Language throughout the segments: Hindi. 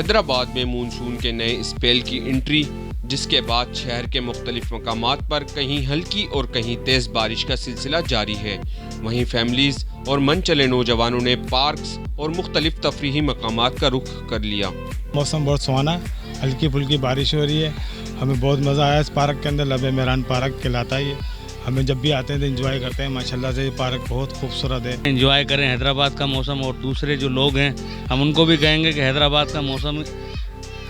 हैदराबाद में मानसून के नए स्पेल की एंट्री, जिसके बाद शहर के मुख्तलिफ मकामात पर कहीं हल्की और कहीं तेज बारिश का सिलसिला जारी है। वहीं फैमिलीज और मन चले नौजवानों ने पार्क्स और मुख्तलिफ तफरीही मकामात का रुख कर लिया। मौसम बहुत सुहाना, हल्की फुल्की बारिश हो रही है। हमें बहुत मज़ा आया इस पार्क के अंदर। लबे मेहरान पार्क कहलाता है ये। हमें जब भी आते हैं तो एंजॉय करते हैं। माशाल्लाह से ये पार्क बहुत खूबसूरत है। एंजॉय करें हैदराबाद का मौसम, और दूसरे जो लोग हैं हम उनको भी कहेंगे कि हैदराबाद का मौसम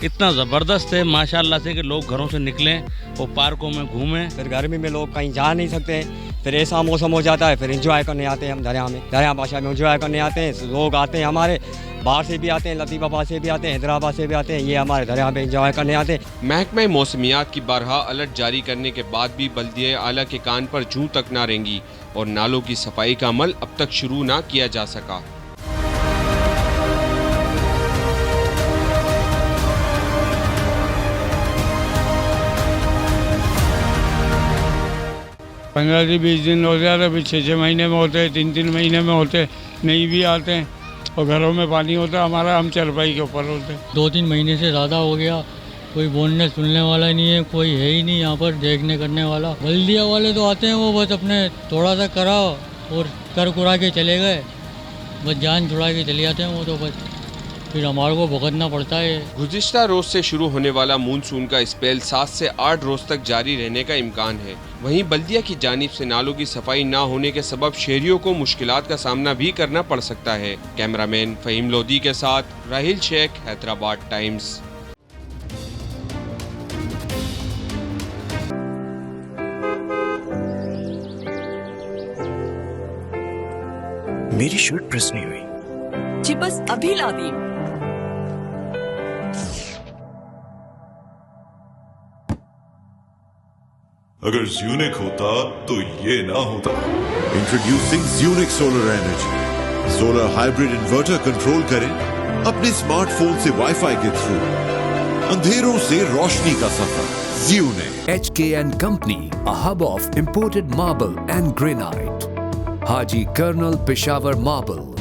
इतना ज़बरदस्त है माशाल्लाह से कि लोग घरों से निकलें और पार्कों में घूमें। फिर गर्मी में लोग कहीं जा नहीं सकते, फिर ऐसा मौसम हो जाता है, फिर एंजॉय करने आते हैं हम दरिया भाषा में एंजॉय करने आते हैं। लोग आते हैं हमारे बाहर से भी आते हैं, लतीफ़ाबाद से भी आते हैं, हैदराबाद से भी आते हैं, ये हमारे दरिया में एंजॉय करने आते हैं। महकमा मौसमियात की बारहा अलर्ट जारी करने के बाद भी बल्दिया आला के कान पर जूं तक ना रेंगी और नालों की सफाई का अमल अब तक शुरू ना किया जा सका। पंद्रह से 20 दिन हो जाते, अभी 6-6 महीने में होते, 3-3 महीने में होते, नहीं भी आते हैं और घरों में पानी होता है हमारा, हम चरपाई के ऊपर होते। 2-3 महीने से ज़्यादा हो गया, कोई बोलने सुनने वाला नहीं है, कोई है ही नहीं यहाँ पर देखने करने वाला। बल्दिया वाले तो आते हैं, वो बस अपने थोड़ा सा करा और कर कुरा के चले गए, बस जान छुड़ा के चले जाते हैं वो तो, बस फिर हमारे को भुगतना पड़ता है। गुज़िश्ता रोज से शुरू होने वाला मानसून का स्पेल 7 से 8 रोज तक जारी रहने का इम्कान है। वहीं बल्दिया की जानिब से नालों की सफाई न होने के सबब शहरियों को मुश्किलात का सामना भी करना पड़ सकता है। कैमरामैन फहीम लोधी के साथ राहिल शेख, हैदराबाद टाइम्स। मेरी शर्ट प्रेस नहीं हुई जी, बस अभी ला दी। अगर ज़्यूनिक होता तो ये ना होता। Introducing Zunik solar energy. Solar hybrid inverter control करें अपने स्मार्टफोन से वाईफाई के थ्रू अंधेरों से रोशनी का सफर। ज़्यूनिक। HKN Company, a hub of imported marble and granite. Haji Colonel Peshawar Marble.